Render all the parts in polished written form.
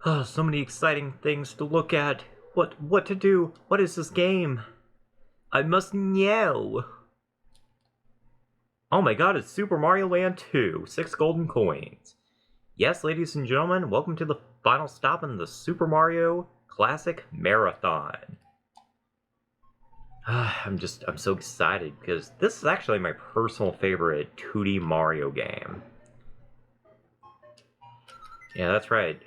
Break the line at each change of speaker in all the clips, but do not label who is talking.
Oh, so many exciting things to look at. What to do? What is this game? I must know. Oh my god, it's Super Mario Land 2. 6 golden coins. Yes, ladies and gentlemen, welcome to the final stop in the Super Mario Classic Marathon. I'm so excited because this is actually my personal favorite 2D Mario game. Yeah, that's right.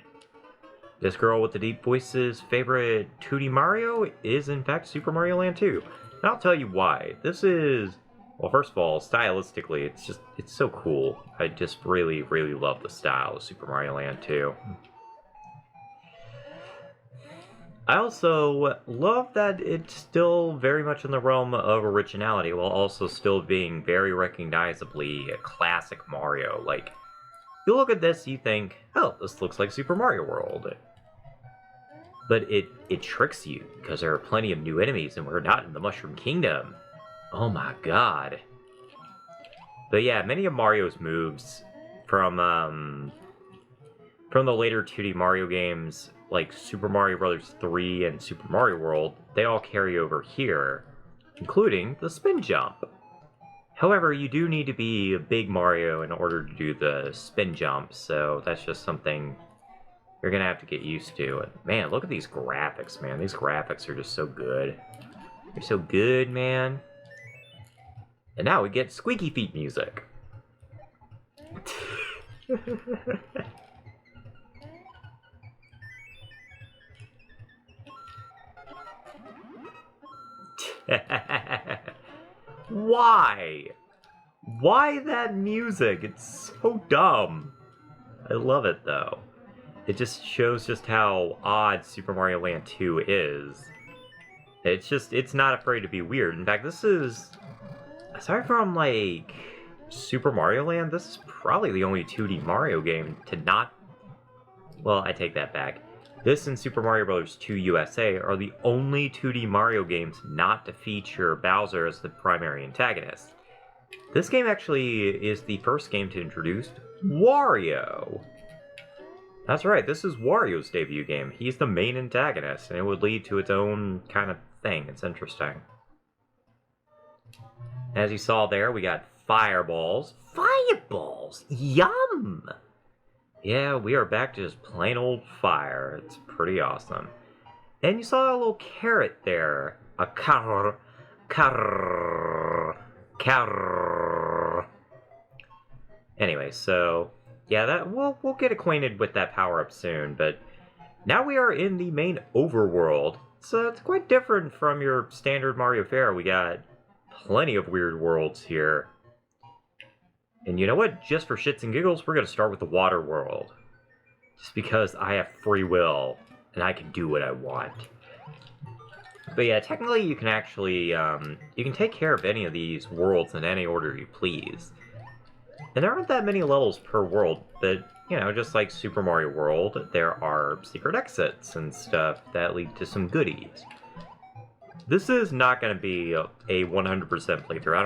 This girl with the deep voice's favorite 2D Mario is in fact Super Mario Land 2. And I'll tell you why. This is, well, first of all, stylistically, it's so cool. I just really love the style of Super Mario Land 2. I also love that it's still very much in the realm of originality while also still being very recognizably a classic Mario. Like, you look at this, you think, oh, this looks like Super Mario World. But it tricks you, because there are plenty of new enemies and we're not in the Mushroom Kingdom. Oh my god. But yeah, many of Mario's moves from the later 2D Mario games, like Super Mario Bros. 3 and Super Mario World, they all carry over here, including the spin jump. However, you do need to be a big Mario in order to do the spin jump, so that's just something you're gonna have to get used to. And man, look at these graphics, man. These graphics are just so good. They're so good, man. And now we get Squeaky Feet music. Why? Why that music? It's so dumb. I love it though. It just shows just how odd Super Mario Land 2 is. It's not afraid to be weird. In fact, this is, aside from like Super Mario Land, this is probably the only 2D Mario game to not, well, I take that back. This and Super Mario Bros. 2 USA are the only 2D Mario games not to feature Bowser as the primary antagonist. This game actually is the first game to introduce Wario. That's right, this is Wario's debut game. He's the main antagonist, and it would lead to its own kind of thing. It's interesting. As you saw there, we got fireballs. Fireballs! Yum! Yeah, we are back to just plain old fire. It's pretty awesome. And you saw a little carrot there. A carrot. Anyway, so yeah, that we'll get acquainted with that power-up soon, but now we are in the main overworld. So it's quite different from your standard Mario fare. We got plenty of weird worlds here. And you know what? Just for shits and giggles, we're going to start with the water world. Just because I have free will, and I can do what I want. But yeah, technically you can actually, you can take care of any of these worlds in any order you please. And there aren't that many levels per world, but, you know, just like Super Mario World, there are secret exits and stuff that lead to some goodies. This is not going to be a 100% playthrough. I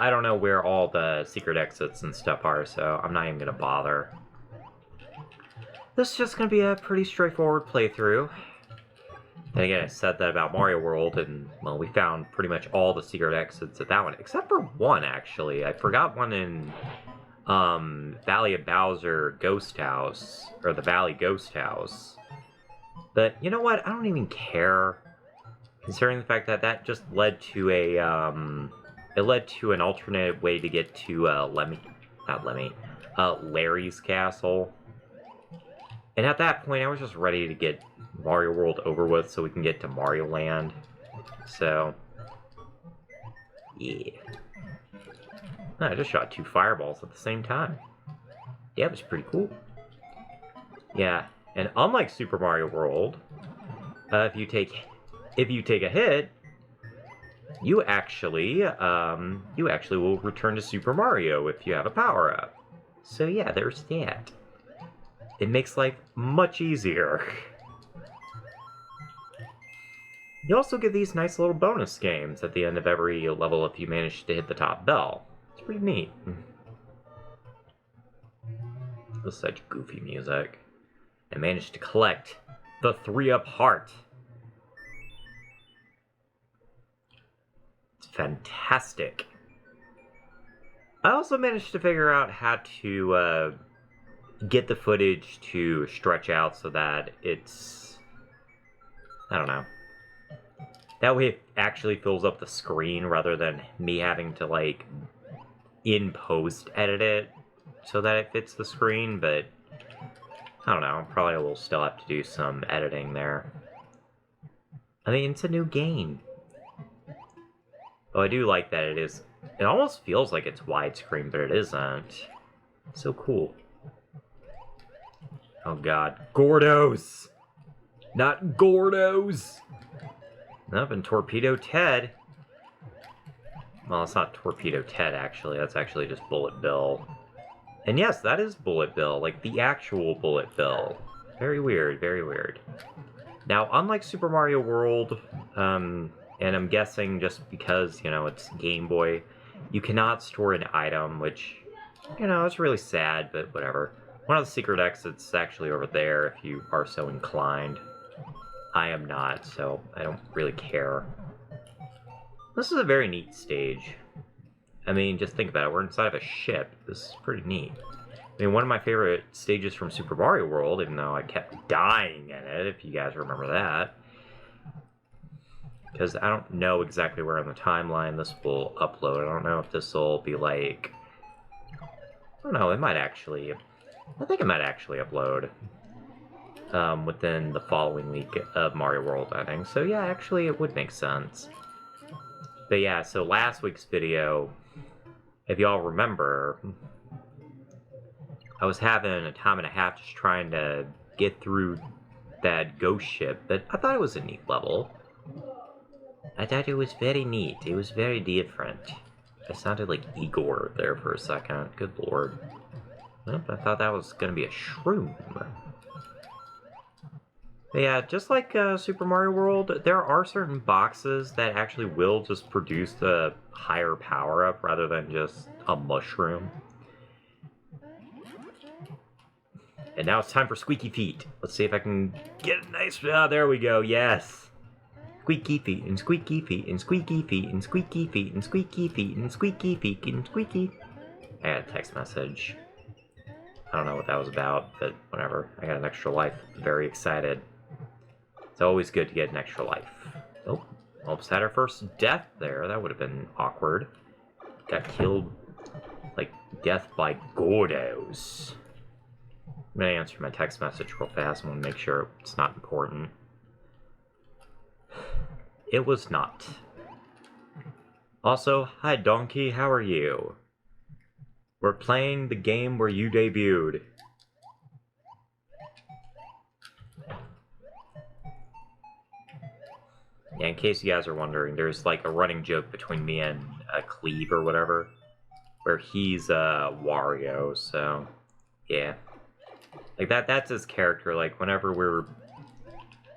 don't know where all the secret exits and stuff are, so I'm not even going to bother. This is just going to be a pretty straightforward playthrough. And again, I said that about Mario World, and, well, we found pretty much all the secret exits at that one, except for one, actually. I forgot one in Valley of Bowser Ghost House, or the Valley Ghost House. But, you know what? I don't even care, considering the fact that that just led to a, it led to an alternate way to get to, Larry's castle. And at that point, I was just ready to get Mario World over with so we can get to Mario Land. So, yeah. I just shot 2 fireballs at the same time. Yeah, it was pretty cool. Yeah, and unlike Super Mario World, if you take a hit, you actually will return to Super Mario if you have a power-up. So yeah, there's that. It makes life much easier. You also get these nice little bonus games at the end of every level if you manage to hit the top bell. It's pretty neat. This is such goofy music. I managed to collect the 3-up heart. It's fantastic. I also managed to figure out how to get the footage to stretch out so that it's... I don't know. That way it actually fills up the screen rather than me having to, like, in post edit it so that it fits the screen, but I don't know, probably will still have to do some editing there. I mean, it's a new game. Oh, I do like that it almost feels like it's widescreen, but it isn't. It's so cool. Oh god. Gordos! Not Gordos! Nope, and Torpedo Ted. Well, it's not Torpedo Ted, actually. That's actually just Bullet Bill. And yes, that is Bullet Bill. Like, the actual Bullet Bill. Very weird, very weird. Now, unlike Super Mario World, and I'm guessing just because, you know, it's Game Boy, you cannot store an item, which, you know, it's really sad, but whatever. One of the secret exits is actually over there if you are so inclined. I am not, so I don't really care. This is a very neat stage. I mean, just think about it. We're inside of a ship. This is pretty neat. I mean, one of my favorite stages from Super Mario World, even though I kept dying in it, if you guys remember that. Because I don't know exactly where on the timeline this will upload. I don't know if this will be like... I don't know, it might actually... I think it might actually upload within the following week of Mario World, I think. So yeah, actually it would make sense. But yeah, so last week's video, if y'all remember, I was having a time and a half just trying to get through that ghost ship, but I thought it was a neat level. I thought it was very neat. It was very different. I sounded like Igor there for a second. Good lord. Nope, I thought that was going to be a shroom. But yeah, just like Super Mario World, there are certain boxes that actually will just produce the higher power-up rather than just a mushroom. And now it's time for Squeaky Feet. Let's see if I can get a nice... Ah, there we go, yes! Squeaky feet, and squeaky feet, and squeaky feet, and squeaky feet, and squeaky feet, and squeaky feet, and squeaky... I got a text message. I don't know what that was about, but whatever. I got an extra life. Very excited. It's always good to get an extra life. Oh, almost had our first death there. That would have been awkward. Got killed, like, death by Gordos. I'm gonna answer my text message real fast. I want to make sure it's not important. It was not. Also, hi Donkey, how are you? We're playing the game where you debuted. Yeah, in case you guys are wondering, there's like a running joke between me and Cleve or whatever, where he's Wario, so yeah. Like that's his character, like whenever we're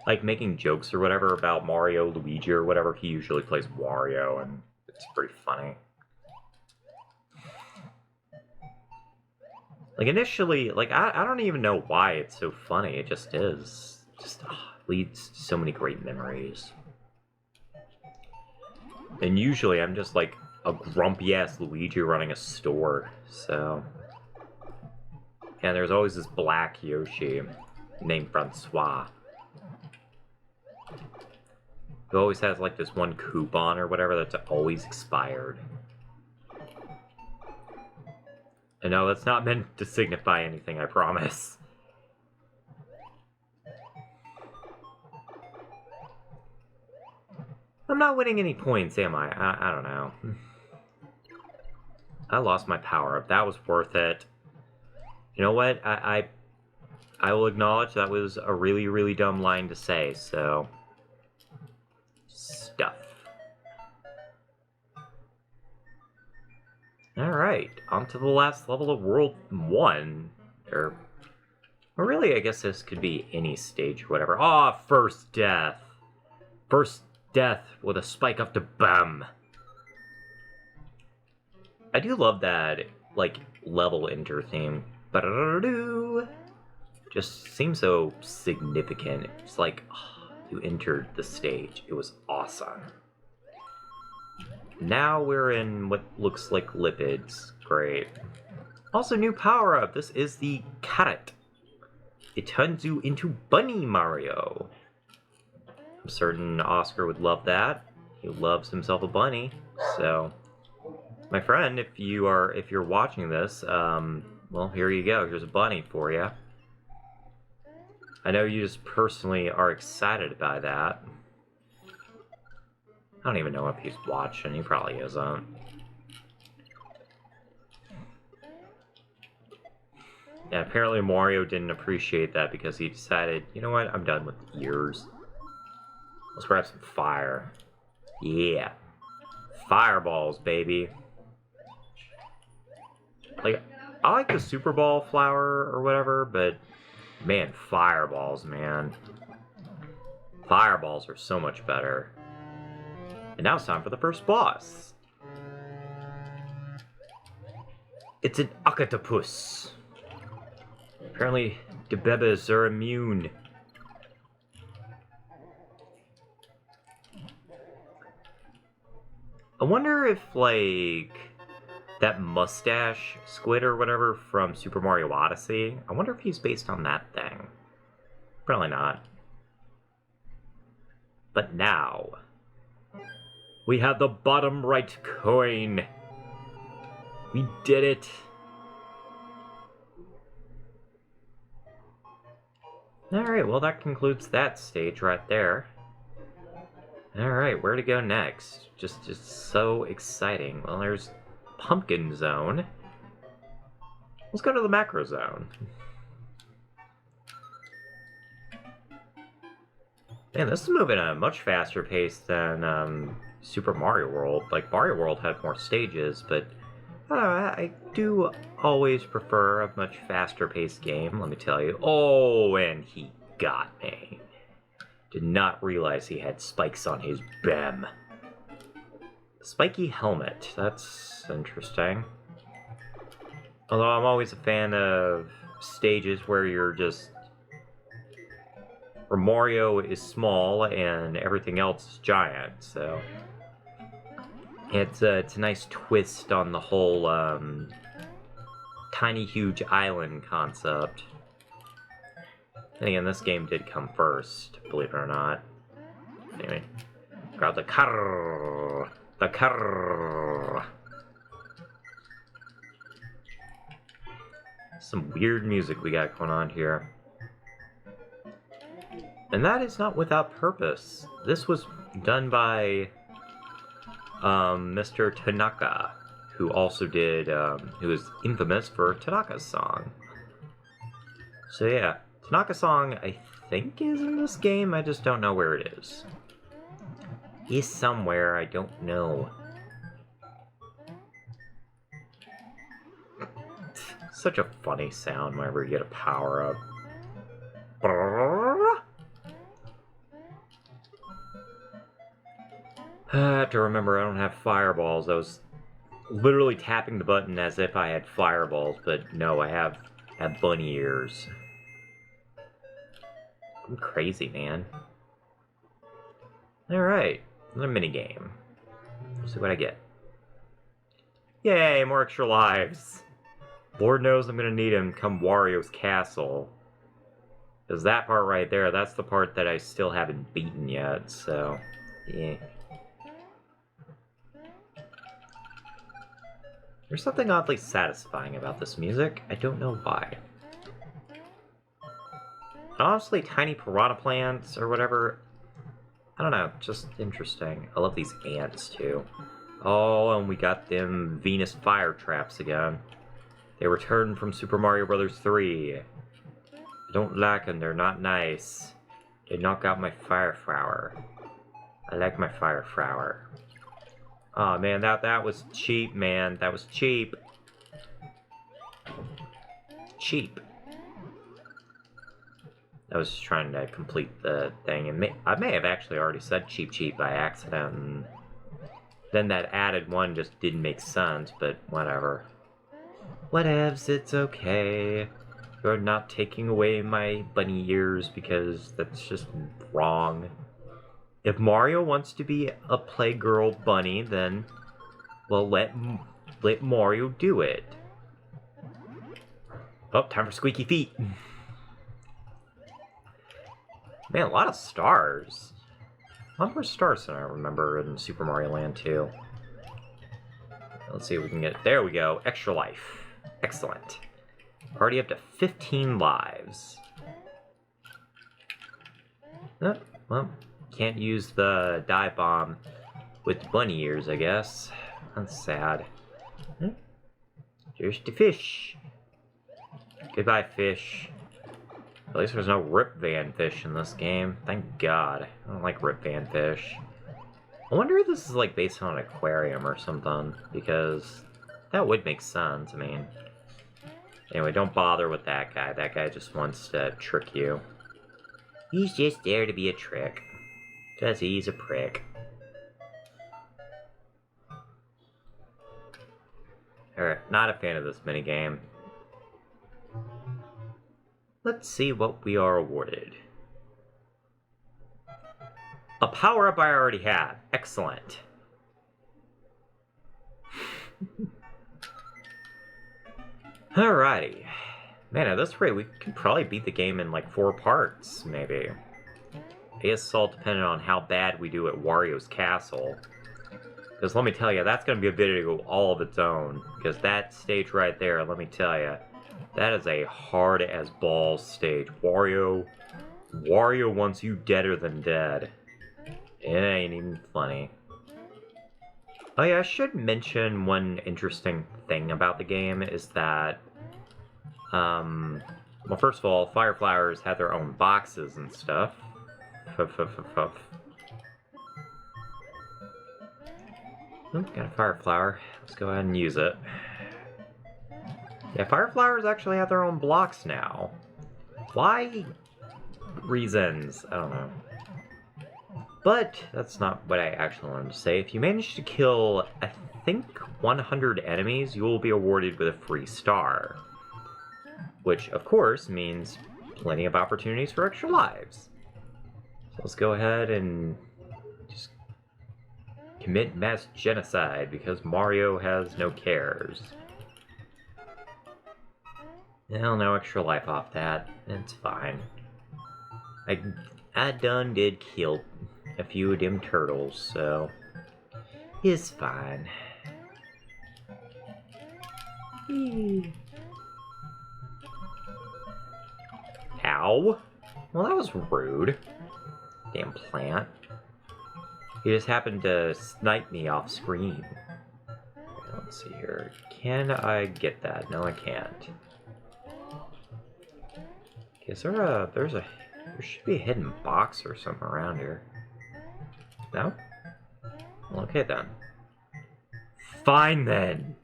like making jokes or whatever about Mario, Luigi or whatever, he usually plays Wario, and it's pretty funny. Like initially, like I don't even know why it's so funny, it just is. Just leads to so many great memories. And usually I'm just like a grumpy-ass Luigi running a store, so... And there's always this black Yoshi named Francois, who always has like this one coupon or whatever that's always expired. And no, that's not meant to signify anything, I promise. I'm not winning any points, am I? I don't know. I lost my power-up. That was worth it. You know what? I will acknowledge that was a really, really dumb line to say, so... Stuff. Alright, on to the last level of World 1. Or really, I guess this could be any stage or whatever. Ah, oh, first death. First death with a spike up the bum. I do love that, like, level enter theme. Ba-da-da-doo. Just seems so significant. It's like, oh, you entered the stage. It was awesome. Now we're in what looks like lipids. Great. Also, new power-up. This is the carrot. It turns you into Bunny Mario. I'm certain Oscar would love that. He loves himself a bunny. So, my friend, if you're watching this, well, here you go. Here's a bunny for you. I know you just personally are excited by that. I don't even know if he's watching. He probably isn't. Yeah, apparently Wario didn't appreciate that because he decided, you know what, I'm done with ears. Let's grab some fire. Yeah. Fireballs, baby. Like, I like the Super Ball flower or whatever, but man, fireballs, man. Fireballs are so much better. And now it's time for the first boss. It's an octopus. Apparently, the bebes are immune. I wonder if, like, that mustache squid or whatever from Super Mario Odyssey, I wonder if he's based on that thing. Probably not. But now, we have the bottom right coin. We did it. Alright, well that concludes that stage right there. Alright, where to go next? Just so exciting. Well, there's Pumpkin Zone. Let's go to the Macro Zone. Man, this is moving at a much faster pace than Super Mario World. Like, Mario World had more stages, but I do always prefer a much faster paced game, let me tell you. Oh, and he got me. Did not realize he had spikes on his bem. Spiky helmet, that's interesting. Although I'm always a fan of stages where you're just... where Mario is small and everything else is giant, so... It's a nice twist on the whole tiny huge island concept. And again, this game did come first, believe it or not. Anyway, grab the car, the car. Some weird music we got going on here, and that is not without purpose. This was done by Mr. Tanaka, who also did, who is infamous for Tanaka's song. So yeah, Tanaka's song, I think, is in this game, I just don't know where it is. He's somewhere, I don't know. Such a funny sound whenever you get a power-up. I have to remember I don't have fireballs. I was literally tapping the button as if I had fireballs, but no, I have bunny ears. I'm crazy, man. Alright, another minigame. Let's see what I get. Yay, more extra lives. Lord knows I'm gonna need him come Wario's castle. Because that part right there, that's the part that I still haven't beaten yet, so... yeah. There's something oddly satisfying about this music. I don't know why. Honestly, tiny piranha plants or whatever, I don't know, just interesting. I love these ants too. Oh, and we got them Venus fire traps again. They returned from Super Mario Bros. 3. I don't like them, they're not nice. They knock out my fire flower. I like my fire flower. Oh man, that was cheap, man. That was cheap. Cheap. I was just trying to complete the thing, and I may have actually already said cheap by accident, and then that added one just didn't make sense, but whatever. Whatevs, it's okay. You're not taking away my bunny ears because that's just wrong. If Mario wants to be a Playgirl bunny, then, well, let Mario do it. Oh, time for squeaky feet. Man, a lot of stars. A lot more stars than I remember in Super Mario Land 2. Let's see if we can get... There we go. Extra life. Excellent. Already up to 15 lives. Oh, well, can't use the dive bomb with bunny ears, I guess. That's sad. Just a fish. Goodbye, fish. At least there's no Rip Van Fish in this game. Thank God. I don't like Rip Van Fish. I wonder if this is like based on an aquarium or something, because that would make sense. I mean, anyway, don't bother with that guy. That guy just wants to trick you. He's just there to be a trick, because he's a prick. Alright, not a fan of this minigame. Let's see what we are awarded. A power-up I already had. Excellent. Alrighty. Man, at this rate, we could probably beat the game in like 4 parts, maybe. I guess it's all dependent on how bad we do at Wario's Castle. Because let me tell you, that's going to be a video all of its own. Because that stage right there, let me tell you, that is a hard-as-balls stage. Wario wants you deader than dead. It ain't even funny. Oh yeah, I should mention one interesting thing about the game is that, well, first of all, Fire Flowers had their own boxes and stuff. Oh, got a Fire Flower. Let's go ahead and use it. Yeah, Fire Flowers actually have their own blocks now. Why? Reasons. I don't know. But that's not what I actually wanted to say. If you manage to kill, I think, 100 enemies, you will be awarded with a free star. Which, of course, means plenty of opportunities for extra lives. So let's go ahead and just commit mass genocide because Mario has no cares. Well, no extra life off that. It's fine. I done did kill a few of them turtles, so it's fine. Ow! Well, that was rude. Damn plant. He just happened to snipe me off screen. Okay, let's see here. Can I get that? No, I can't. Okay, is there there should be a hidden box or something around here. No? Well, okay then. Fine then!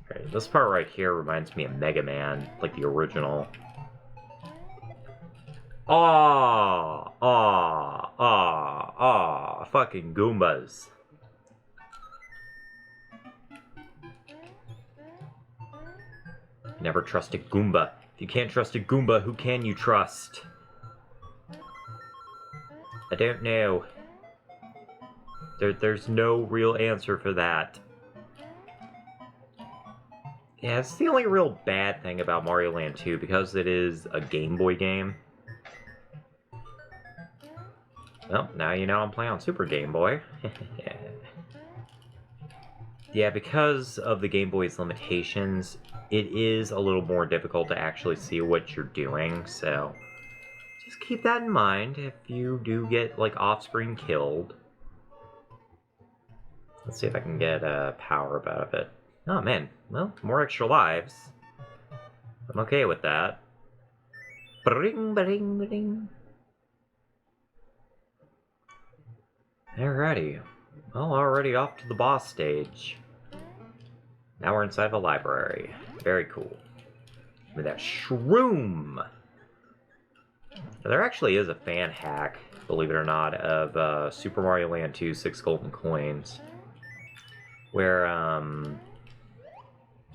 Okay, this part right here reminds me of Mega Man, like the original. Fucking Goombas. Never trust a Goomba. If you can't trust a Goomba, who can you trust? I don't know. There's no real answer for that. Yeah, it's the only real bad thing about Mario Land 2, because it is a Game Boy game. Well, now you know I'm playing on Super Game Boy. Yeah, because of the Game Boy's limitations, it is a little more difficult to actually see what you're doing, so just keep that in mind if you do get, like, off-screen killed. Let's see if I can get a power out of it. Oh, man. Well, more extra lives. I'm okay with that. Bring, bring, bring. Alrighty. Well, already off to the boss stage. Now we're inside of a library. Very cool. With that shroom! Now, there actually is a fan hack, believe it or not, of Super Mario Land 2 6 Golden Coins. Where,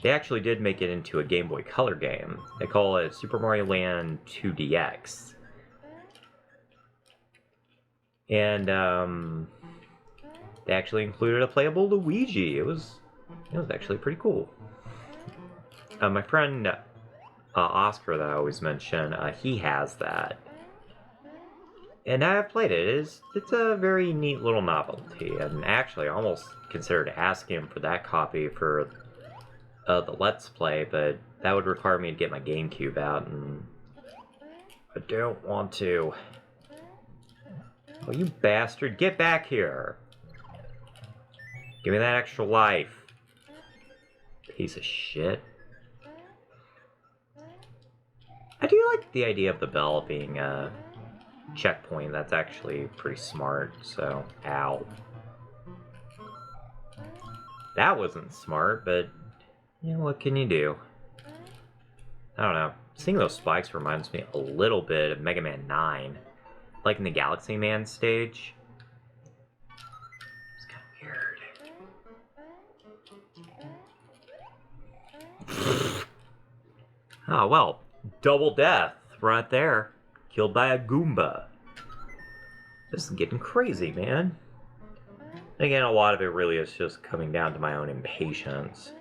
they actually did make it into a Game Boy Color game. They call it Super Mario Land 2DX. And they actually included a playable Luigi. It was actually pretty cool. My friend Oscar that I always mention, he has that. And I've played it. It's a very neat little novelty. And actually, I almost considered asking him for that copy for the Let's Play, but that would require me to get my GameCube out, and I don't want to. Oh, you bastard, get back here! Give me that extra life. Piece of shit. I do like the idea of the bell being a checkpoint. That's actually pretty smart, so... Ow. That wasn't smart, but... yeah, what can you do? I don't know. Seeing those spikes reminds me a little bit of Mega Man 9. Like in the Galaxy Man stage. It's kind of weird. Oh, well. Double death right there. Killed by a Goomba. This is getting crazy, man. Again, a lot of it really is just coming down to my own impatience.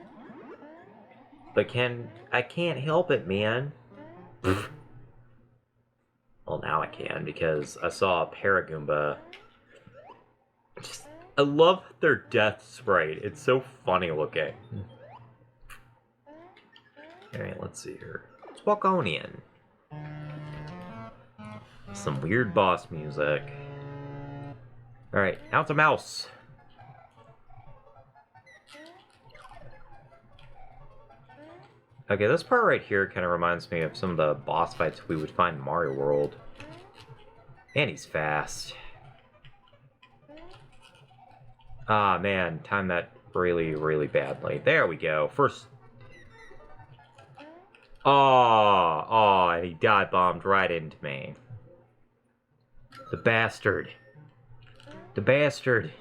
But I can't help it, man. Well, now I can, because I saw a Paragoomba. I love their death sprite. It's so funny looking. Alright, let's see here. Let's walk on in. Some weird boss music. Alright, now it's a mouse. Okay, this part right here kind of reminds me of some of the boss fights we would find in Mario World. And he's fast. Ah, man, timed that really, really badly. There we go. First... oh, he dive bombed right into me. The bastard. The bastard.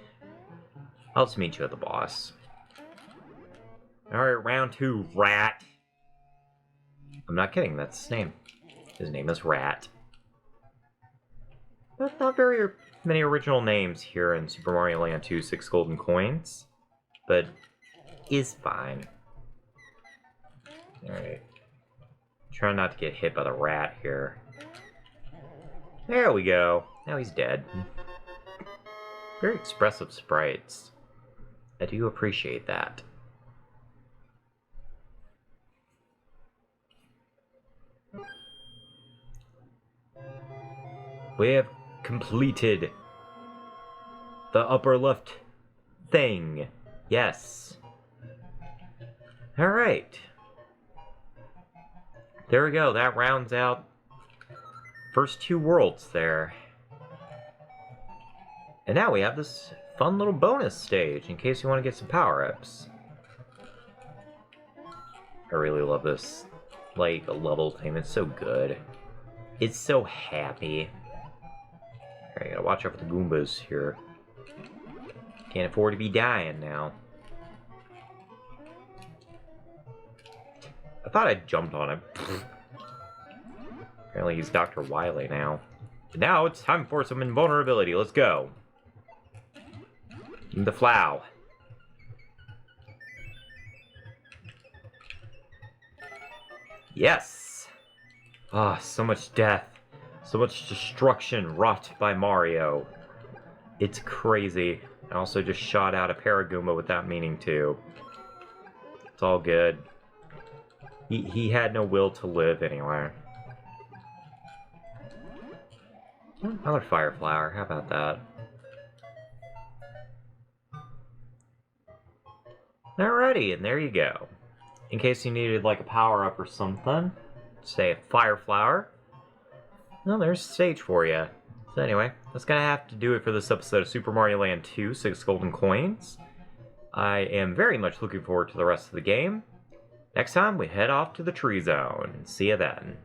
I'll just meet you at the boss. Alright, round 2, rat. I'm not kidding, that's his name. His name is Rat. Not very many original names here in Super Mario Land 2 6 Golden Coins, but is fine. Alright. Try not to get hit by the rat here. There we go. Now he's dead. Very expressive sprites. I do appreciate that. We have completed the upper left thing. Yes. Alright. There we go. That rounds out first 2 worlds there. And now we have this fun little bonus stage in case you want to get some power-ups. I really love this, like, level theme. It's so good. It's so happy. Alright, gotta watch out for the Goombas here. Can't afford to be dying now. I thought I jumped on him. Apparently he's Dr. Wily now. And now it's time for some invulnerability. Let's go. The Flow. Yes! Ah, so much death. So much destruction wrought by Mario. It's crazy. I also just shot out a Paragoomba without meaning to. It's all good. He had no will to live anyway. Another Fire Flower, how about that? Alrighty, and there you go. In case you needed like a power-up or something, say a Fire Flower. Well, there's a stage for you. So anyway, that's gonna have to do it for this episode of Super Mario Land 2, 6 Golden Coins. I am very much looking forward to the rest of the game. Next time, we head off to the Tree Zone. See you then.